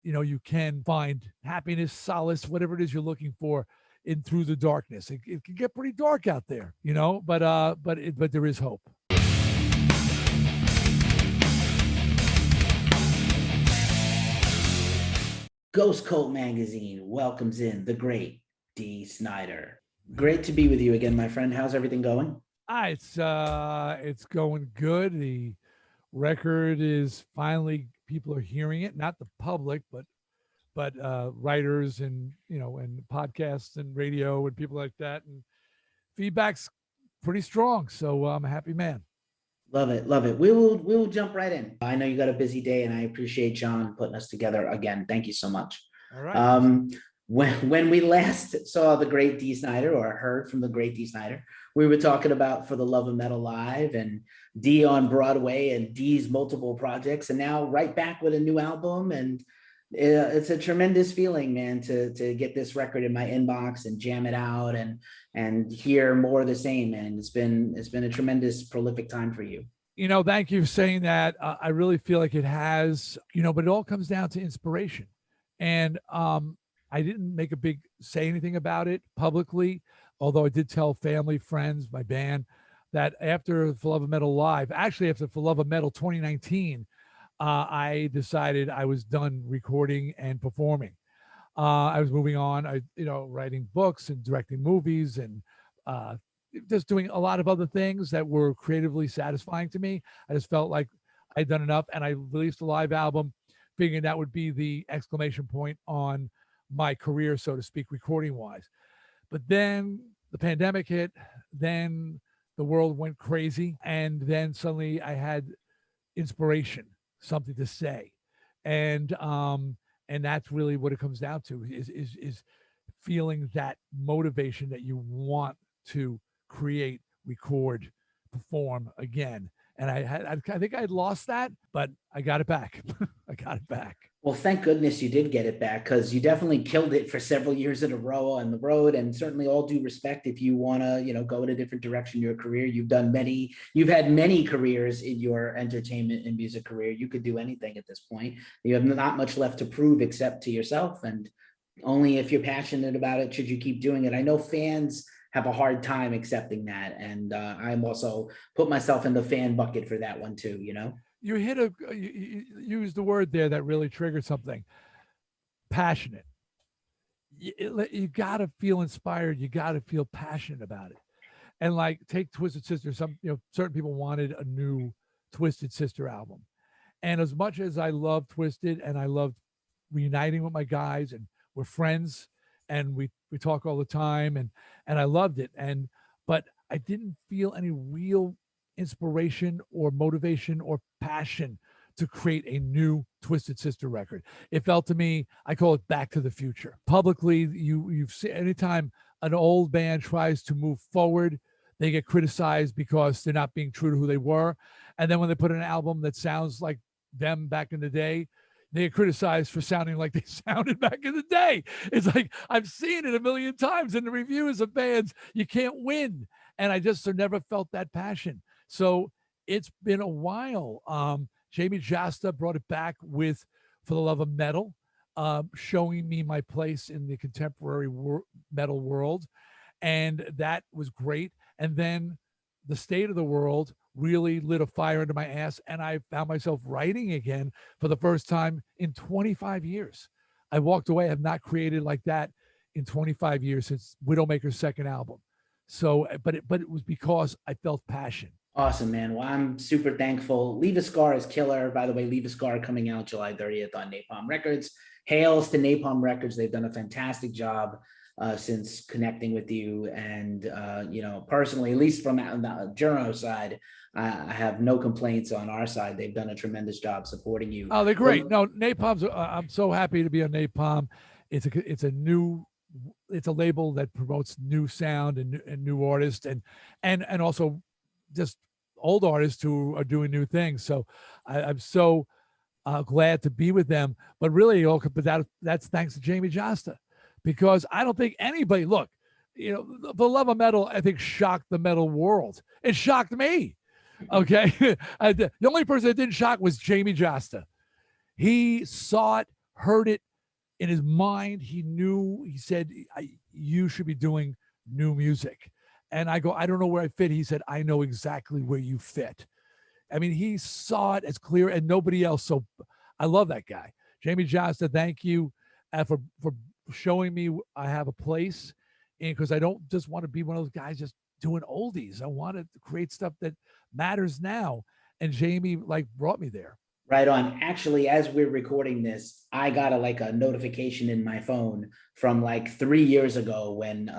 you can find happiness, solace, whatever it is you're looking for in through the darkness. It can get pretty dark out there, but there is hope. Ghost Cult Magazine welcomes in the great Dee Snider. Great to be with you again, my friend. How's everything going? It's going good. The record is finally, people are hearing it, not the public, but writers and podcasts and radio and people like that, and feedback's pretty strong. So I'm a happy man. Love it, love it. We will jump right in. I know you got a busy day, and I appreciate John putting us together again. Thank you so much. All right. Um, when we last saw the great Dee Snider, or heard from the great Dee Snider, we were talking about For the Love of Metal Live and Dee on Broadway and Dee's multiple projects, and now right back with a new album. And it's a tremendous feeling, man, to get this record in my inbox and jam it out and hear more of the same. And it's been a tremendous prolific time for you. Thank you for saying that. I really feel like it has, but it all comes down to inspiration. And I didn't make a big say anything about it publicly, although I did tell family, friends, my band, that after For Love of Metal Live, actually after For Love of Metal 2019, I decided I was done recording and performing. I was moving on. Writing books and directing movies and uh, just doing a lot of other things that were creatively satisfying to me. I just felt like I'd done enough, and I released a live album, figuring that would be the exclamation point on my career, so to speak, recording wise. But then the pandemic hit, then the world went crazy, and then suddenly I had inspiration, something to say, and that's really what it comes down to is feeling that motivation that you want to create, record, perform again. And I think I'd lost that, but I got it back. I got it back. Well, thank goodness you did get it back, because you definitely killed it for several years in a row on the road. And certainly all due respect, if you want to, go in a different direction in your career, you've had many careers in your entertainment and music career. You could do anything at this point. You have not much left to prove except to yourself. And only if you're passionate about it should you keep doing it. I know fans have a hard time accepting that. And I'm also put myself in the fan bucket for that one too, You hit you used the word there that really triggered something. Passionate. You got to feel inspired. You got to feel passionate about it. And like, take Twisted Sister. Certain people wanted a new Twisted Sister album. And as much as I love Twisted and I loved reuniting with my guys, and we're friends and we talk all the time, and I loved it. But I didn't feel any real inspiration or motivation or passion to create a new Twisted Sister record. It felt to me, I call it Back to the Future. Publicly, you've seen anytime an old band tries to move forward, they get criticized because they're not being true to who they were. And then when they put an album that sounds like them back in the day, they get criticized for sounding like they sounded back in the day. It's like, I've seen it a million times in the reviews of bands. You can't win. And I just never felt that passion. So it's been a while. Jamey Jasta brought it back with For the Love of Metal, showing me my place in the contemporary metal world. And that was great. And then The State of the World really lit a fire under my ass, and I found myself writing again for the first time in 25 years. I walked away. I have not created like that in 25 years since Widowmaker's second album. So, but it was because I felt passion. Awesome, man. Well, I'm super thankful. Leave a Scar is killer. By the way, Leave a Scar coming out July 30th on Napalm Records. Hails to Napalm Records. They've done a fantastic job since connecting with you. And, personally, at least from the journo side, I have no complaints on our side. They've done a tremendous job supporting you. Oh, they're great. No, Napalm's, I'm so happy to be on Napalm. It's a label that promotes new sound and new artists and also just old artists who are doing new things. So I'm so glad to be with them. But really, that's thanks to Jamey Jasta, because I don't think anybody, look, the Love of Metal, I think, shocked the metal world. It shocked me. Okay. The only person that didn't shock was Jamey Jasta. He saw it, heard it in his mind. He knew, he said, you should be doing new music. And I go, I don't know where I fit. He said, I know exactly where you fit. I mean, he saw it as clear and nobody else. So I love that guy. Jamey Jasta, thank you for showing me I have a place. And because I don't just want to be one of those guys just doing oldies. I want to create stuff that matters now. And Jamey like brought me there. Right on. Actually, as we're recording this, I got a notification in my phone from like 3 years ago when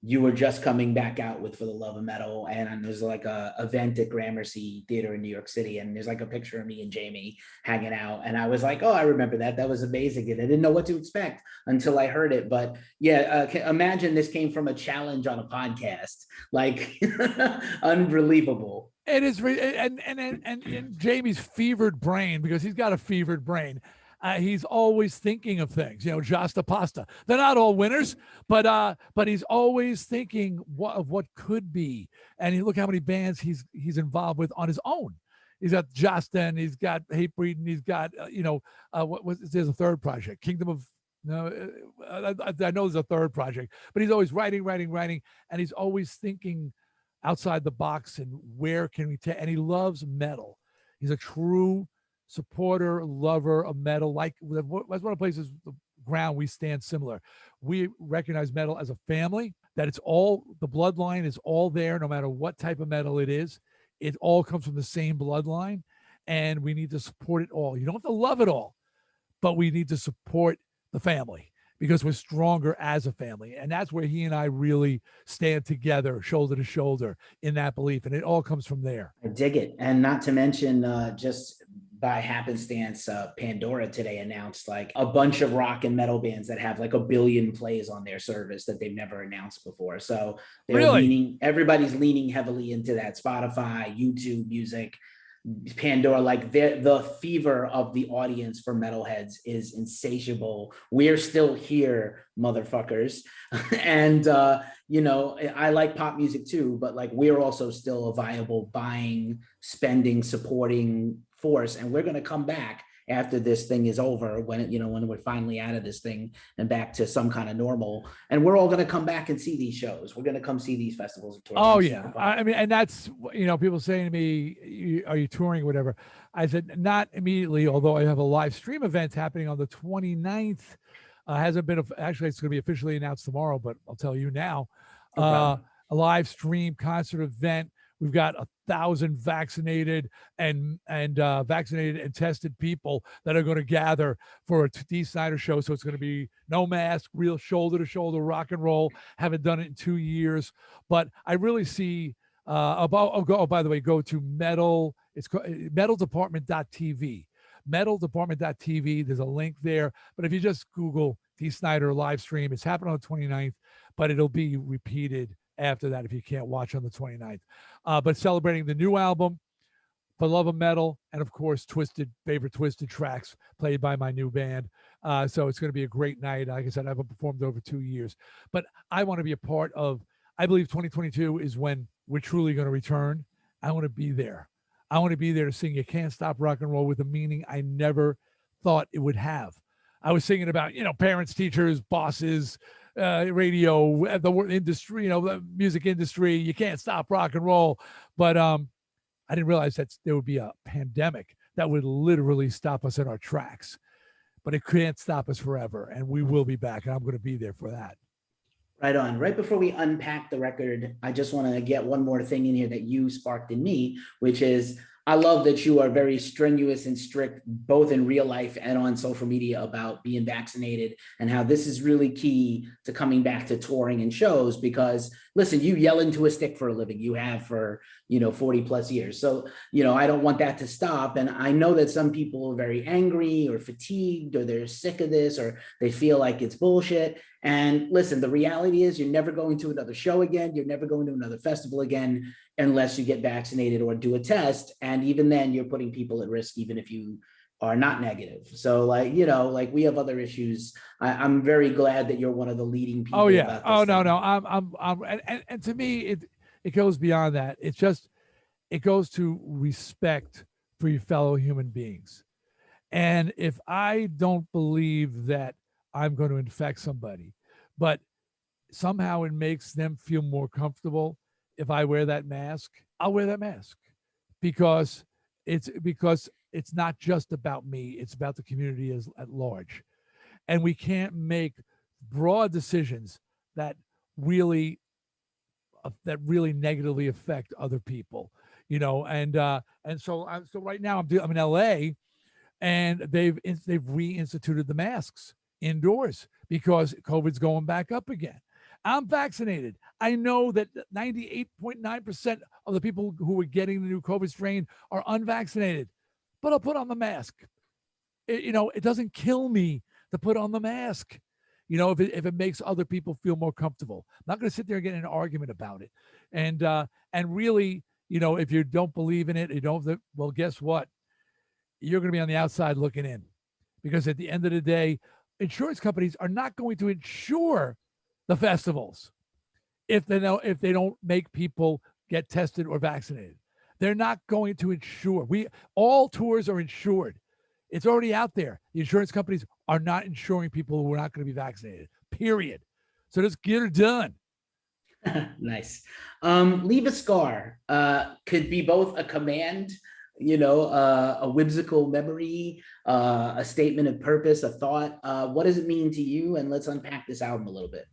you were just coming back out with For the Love of Metal, and there's like a event at Gramercy Theater in New York City, and there's like a picture of me and Jamey hanging out, and I was like, oh, I remember that. That was amazing, and I didn't know what to expect until I heard it. But yeah, imagine this came from a challenge on a podcast, like unbelievable. It is, and Jamey's fevered brain, because he's got a fevered brain. He's always thinking of things, Jasta Pasta. They're not all winners, but he's always thinking of what could be. And you look how many bands he's involved with on his own. He's got Jasta, and he's got Hatebreed, and he's got there's a third project, Kingdom of. No, I know there's a third project, but he's always writing, and he's always thinking outside the box and where can we take. And he loves metal. He's a true supporter, lover of metal. Like that's one of the places, the ground we stand similar. We recognize metal as a family, that it's all, the bloodline is all there, no matter what type of metal it is. It all comes from the same bloodline, and we need to support it all. You don't have to love it all, but we need to support the family, because we're stronger as a family. And that's where he and I really stand together, shoulder to shoulder, in that belief. And it all comes from there. I dig it. And not to mention, just by happenstance, Pandora today announced like a bunch of rock and metal bands that have like 1 billion plays on their service that they've never announced before. So they're everybody's leaning heavily into that. Spotify, YouTube Music, Pandora, like the fever of the audience for metalheads is insatiable. We're still here, motherfuckers. And I like pop music too, but like we're also still a viable buying, spending, supporting force. And we're going to come back after this thing is over, when we're finally out of this thing and back to some kind of normal, and we're all going to come back and see these shows. We're going to come see these festivals. Oh yeah. I mean, and that's, people saying to me, are you touring or whatever? I said, not immediately, although I have a live stream event happening on the 29th. Hasn't been, actually it's going to be officially announced tomorrow, but I'll tell you now, a live stream concert event. We've got 1,000 vaccinated and vaccinated and tested people that are going to gather for a Dee Snider show. So it's going to be no mask, real shoulder to shoulder rock and roll. Haven't done it in 2 years, but I really see by the way, go to metal. It's metaldepartment.tv. Metaldepartment.tv. There's a link there. But if you just Google Dee Snider live stream, it's happening on the 29th, but it'll be repeated after that if you can't watch on the 29th. But celebrating the new album, For Love of Metal, and of course, favorite Twisted tracks played by my new band. So it's going to be a great night. Like I said, I haven't performed over 2 years, but I want to be a part of, I believe 2022 is when we're truly going to return. I want to be there. I want to be there to sing You Can't Stop Rock and Roll with a meaning I never thought it would have. I was singing about, parents, teachers, bosses, radio, the industry, the music industry. You can't stop rock and roll. But I didn't realize that there would be a pandemic that would literally stop us in our tracks. But it can't stop us forever. And we will be back. And I'm going to be there for that. Right on. Right before we unpack the record, I just want to get one more thing in here that you sparked in me, which is, I love that you are very strenuous and strict, both in real life and on social media, about being vaccinated, and how this is really key to coming back to touring and shows. Because listen, you yell into a stick for a living. You have for, 40 plus years. So, I don't want that to stop. And I know that some people are very angry or fatigued, or they're sick of this, or they feel like it's bullshit. And listen, the reality is you're never going to another show again. You're never going to another festival again, unless you get vaccinated or do a test. And even then you're putting people at risk, even if you are not negative. So we have other issues. I'm very glad that you're one of the leading people. Oh yeah. No. I'm and to me, it goes beyond that. It goes to respect for your fellow human beings. And if I don't believe that I'm going to infect somebody, but somehow it makes them feel more comfortable if I wear that mask, I'll wear that mask because it's not just about me, it's about the community as at large. And we can't make broad decisions that really that really negatively affect other people, and so right now I'm in LA, and they've reinstituted the masks indoors because COVID's going back up again. I'm vaccinated. I know that 98.9% of the people who are getting the new COVID strain are unvaccinated, but I'll put on the mask. It doesn't kill me to put on the mask. If it makes other people feel more comfortable. I'm not going to sit there and get in an argument about it. And really, if you don't believe in it, well, guess what? You're going to be on the outside looking in, because at the end of the day, insurance companies are not going to insure the festivals if they don't make people get tested or vaccinated. They're not going to insure. All tours are insured. It's already out there. The insurance companies are not insuring people who are not going to be vaccinated. Period. So just get it done. Nice. Leave a scar could be both a command, a whimsical memory, a statement of purpose, a thought. What does it mean to you? And let's unpack this album a little bit.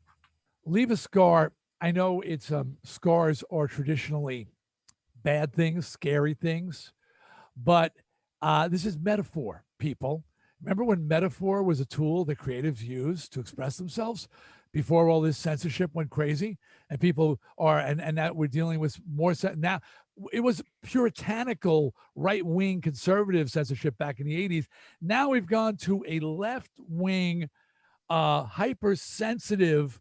Leave a scar. I know it's scars are traditionally bad things, scary things, but this is metaphor, people. Remember when metaphor was a tool that creatives used to express themselves before all this censorship went crazy, and people are and that we're dealing with more now. It was puritanical right-wing conservative censorship back in the 80s. Now we've gone to a left-wing hypersensitive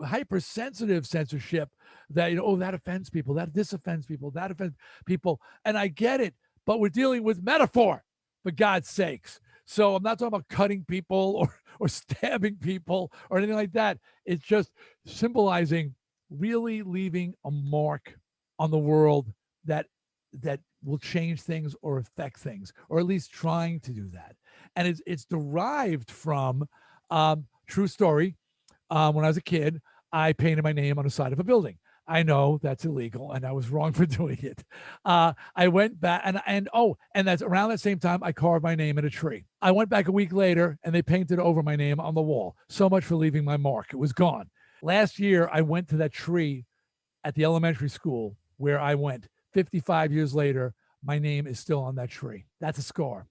hypersensitive censorship that that offends people, that this offends people, that offends people. And I get it, but we're dealing with metaphor, for God's sakes. So I'm not talking about cutting people or stabbing people or anything like that. It's just symbolizing really leaving a mark on the world that will change things or affect things, or at least trying to do that. And it's derived from true story. When I was a kid, I painted my name on the side of a building. I know that's illegal, and I was wrong for doing it. I went back, and that's around that same time I carved my name in a tree. I went back a week later, and they painted over my name on the wall. So much for leaving my mark; it was gone. Last year, I went to that tree at the elementary school where I went. 55 years later, my name is still on that tree. That's a scar.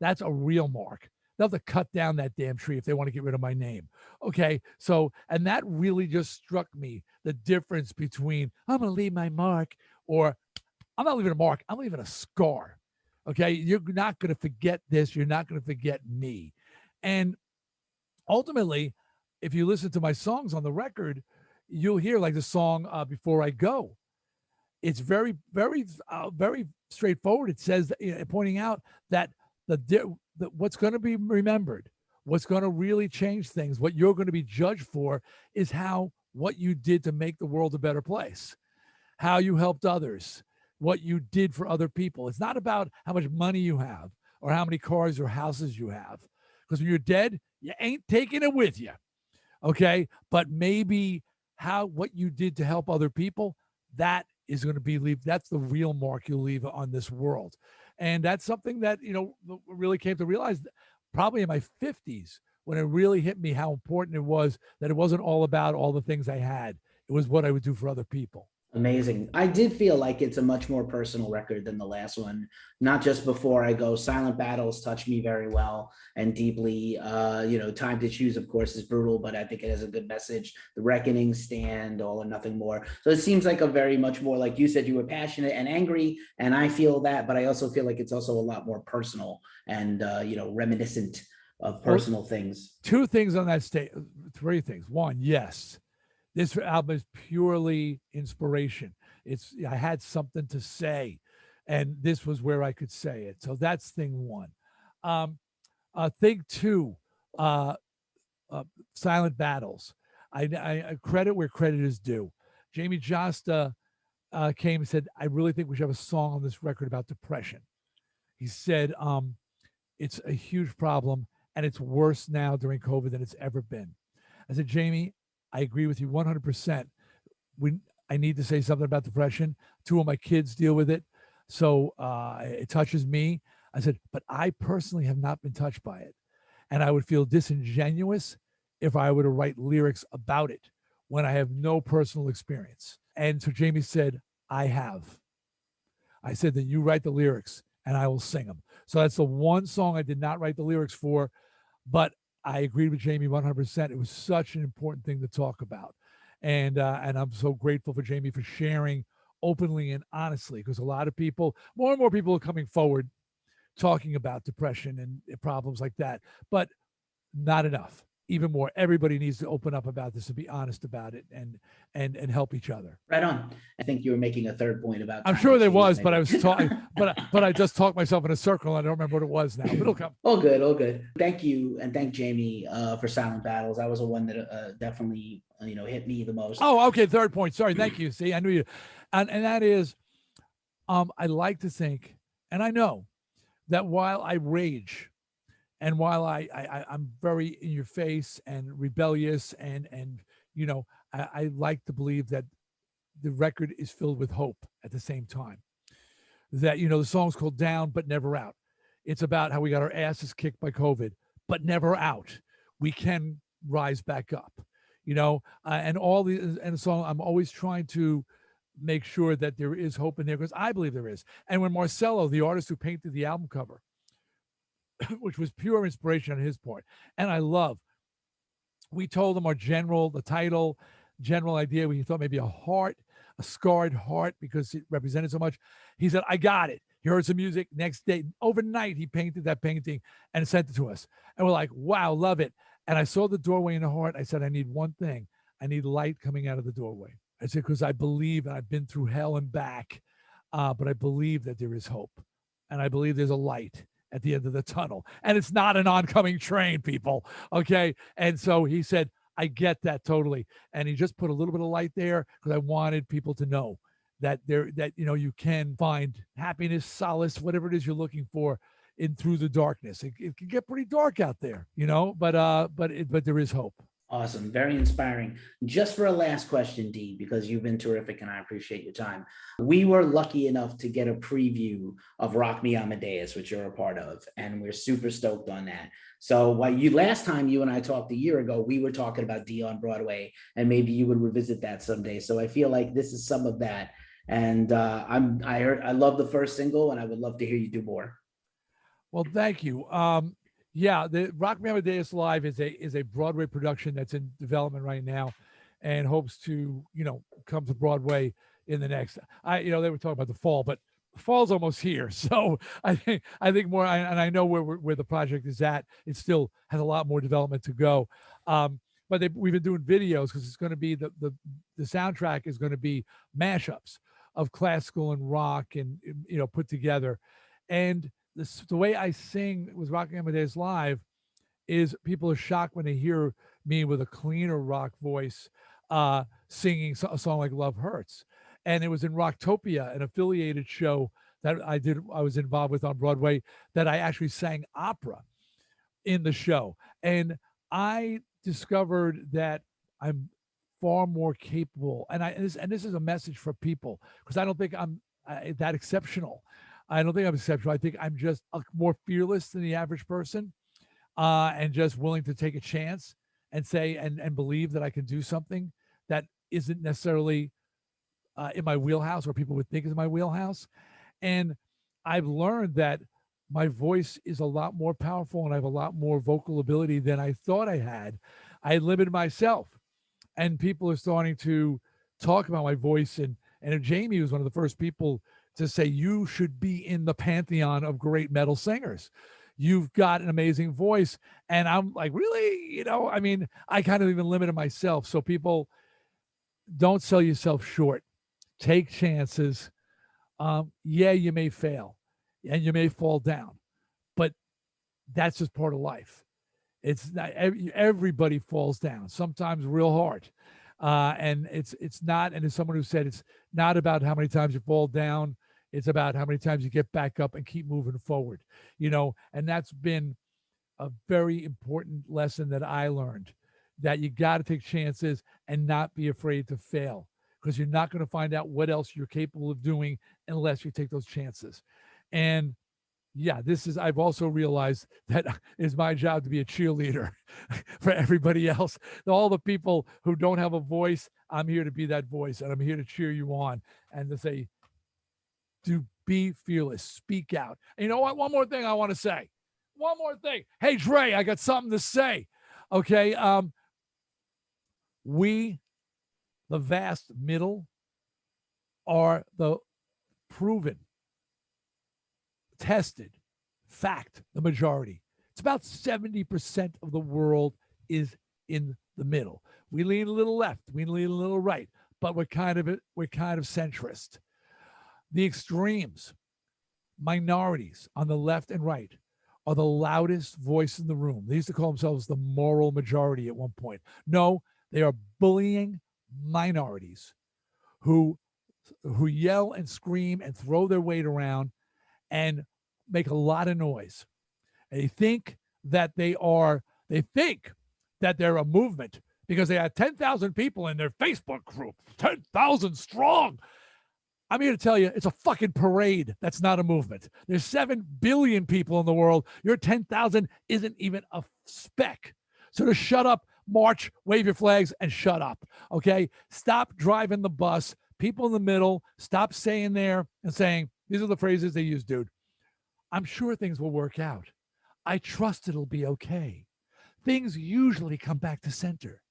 That's a real mark. They'll have to cut down that damn tree if they want to get rid of my name. Okay. So, and that really just struck me, the difference between I'm going to leave my mark, or I'm not leaving a mark, I'm leaving a scar. Okay. You're not going to forget this. You're not going to forget me. And ultimately, if you listen to my songs on the record, you'll hear like the song Before I Go. It's very, very, very straightforward. It says, pointing out that what's going to be remembered, what's going to really change things, what you're going to be judged for is what you did to make the world a better place, how you helped others, what you did for other people. It's not about how much money you have or how many cars or houses you have, because when you're dead, you ain't taking it with you. Okay. But maybe what you did to help other people, that is going to be that's the real mark you'll leave on this world. And that's something that, really came to realize probably in my 50s, when it really hit me how important it was that it wasn't all about all the things I had. It was what I would do for other people. Amazing. I did feel like it's a much more personal record than the last one. Not just Before I Go. Silent Battles touched me very well and deeply. Time to Choose, of course, is brutal, but I think it has a good message. The Reckoning, Stand, All or Nothing More. So it seems like a very much more, like you said, you were passionate and angry, and I feel that, but I also feel like it's also a lot more personal and reminiscent of personal things. Two things on that stage, three things. One, yes, this album is purely inspiration. I had something to say, and this was where I could say it. So that's thing one. Thing two, Silent Battles. I credit where credit is due. Jamey Jasta came and said, I really think we should have a song on this record about depression. He said, It's a huge problem, and it's worse now during COVID than it's ever been. I said, Jamey, I agree with you 100%. We, I need to say something about depression. Two of my kids deal with it, so it touches me. I said, but I personally have not been touched by it, and I would feel disingenuous if I were to write lyrics about it when I have no personal experience. And so Jamey said, I have. I said, then you write the lyrics and I will sing them. So that's the one song I did not write the lyrics for, but I agreed with Jamey 100%. It was such an important thing to talk about. And I'm so grateful for Jamey for sharing openly and honestly, because a lot of people, more and more people are coming forward talking about depression and problems like that, but not enough. Even more, everybody needs to open up about this and be honest about it and help each other. Right on. I think you were making a third point about. I'm sure there was, but I was talking, but I just talked myself in a circle. And I don't remember what it was now, but it'll come. All good, all good. Thank you, and thank Jamey for Silent Battles. That was the one that definitely hit me the most. Oh, okay. Third point. Sorry. Thank you. See, I knew you, and that is, I like to think, and I know that while I rage, and while I'm very in your face and rebellious, and I like to believe that the record is filled with hope at the same time. That the song's called Down But Never Out. It's about how we got our asses kicked by COVID, but never out. We can rise back up. And all the song, I'm always trying to make sure that there is hope in there, because I believe there is. And when Marcelo, the artist who painted the album cover, which was pure inspiration on his part, and I love, we told him the title, general idea. We thought maybe a scarred heart, because it represented so much. He said, I got it. He heard some music. Next day, overnight, he painted that painting and sent it to us. And we're like, wow, love it. And I saw the doorway in the heart. I said, I need one thing. I need light coming out of the doorway. I said, because I believe, and I've been through hell and back, but I believe that there is hope. And I believe there's a light at the end of the tunnel. And it's not an oncoming train, people. Okay. And so he said, I get that totally. And he just put a little bit of light there, because I wanted people to know that you can find happiness, solace, whatever it is you're looking for through the darkness. It can get pretty dark out there, but there is hope. Awesome. Very inspiring. Just for a last question, Dee, because you've been terrific and I appreciate your time. We were lucky enough to get a preview of Rock Me Amadeus, which you're a part of, and we're super stoked on that. So last time you and I talked a year ago, we were talking about Dee on Broadway, and maybe you would revisit that someday. So I feel like this is some of that. And I love the first single, and I would love to hear you do more. Well, thank you. Yeah, the Rock Me Amadeus Live is a Broadway production that's in development right now, and hopes to come to Broadway in the next. They were talking about the fall, but fall's almost here, so I think more. And I know where the project is at. It still has a lot more development to go. But we've been doing videos, because it's going to be the soundtrack is going to be mashups of classical and rock, and put together. And the way I sing with Rock Me Amadeus Live is people are shocked when they hear me with a cleaner rock voice singing a song like Love Hurts. And it was in Rocktopia, an affiliated show that I was involved with on Broadway, that I actually sang opera in the show. And I discovered that I'm far more capable. And this is a message for people, because I don't think I'm that exceptional. I don't think I'm exceptional. I think I'm just more fearless than the average person, and just willing to take a chance and say and believe that I can do something that isn't necessarily in my wheelhouse, or people would think is my wheelhouse. And I've learned that my voice is a lot more powerful, and I have a lot more vocal ability than I thought I had. I limited myself, and people are starting to talk about my voice. And Jamey was one of the first people to say, you should be in the pantheon of great metal singers. You've got an amazing voice. And I'm like, really? I kind of even limited myself. So people, don't sell yourself short. Take chances. Yeah, you may fail and you may fall down, but that's just part of life. It's not everybody falls down, sometimes real hard. And it's not, and as someone who said, it's not about how many times you fall down, It's about how many times you get back up and keep moving forward, and that's been a very important lesson that I learned, that you got to take chances and not be afraid to fail, because you're not going to find out what else you're capable of doing unless you take those chances. And yeah, I've also realized that it's my job to be a cheerleader for everybody else. All the people who don't have a voice, I'm here to be that voice, and I'm here to cheer you on and to say, do be fearless, speak out. And you know what? One more thing I want to say. One more thing. Hey, Dre, I got something to say. Okay. We, the vast middle, are the proven, tested fact, the majority. It's about 70% of the world is in the middle. We lean a little left, we lean a little right, but we're kind of centrist. The extremes, minorities on the left and right, are the loudest voice in the room. They used to call themselves the moral majority at one point. No, they are bullying minorities who yell and scream and throw their weight around and make a lot of noise. And they think that they're a movement because they had 10,000 people in their Facebook group, 10,000 strong. I'm here to tell you, it's a fucking parade. That's not a movement. There's 7 billion people in the world. Your 10,000 isn't even a speck. So to shut up, march, wave your flags, and shut up. Okay? Stop driving the bus. People in the middle, stop saying there and saying, these are the phrases they use, dude. I'm sure things will work out. I trust it'll be okay. Things usually come back to center.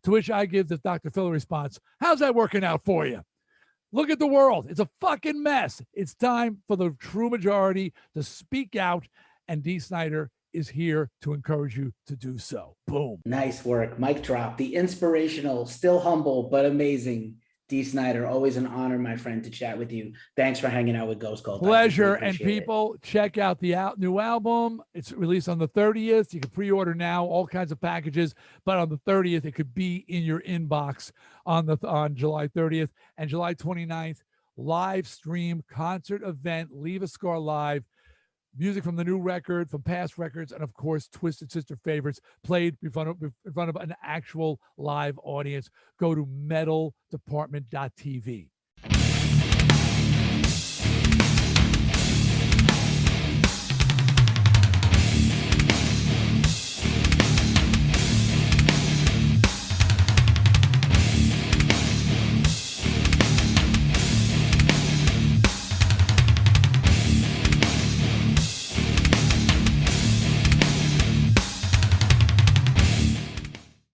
To which I give the Dr. Phil response, how's that working out for you? Look at the world. It's a fucking mess. It's time for the true majority to speak out, and Dee Snider is here to encourage you to do so. Boom. Nice work. Mic drop. The inspirational, still humble, but amazing Dee Snider. Always an honor, my friend, to chat with you. Thanks for hanging out with Ghost Cult. Pleasure. And people, check out the new album. It's released on the 30th. You can pre-order now, all kinds of packages. But on the 30th, it could be in your inbox on July 30th. And July 29th, live stream concert event, Leave a Scar Live. Music from the new record, from past records, and of course, Twisted Sister favorites played in front of an actual live audience. Go to metaldepartment.tv.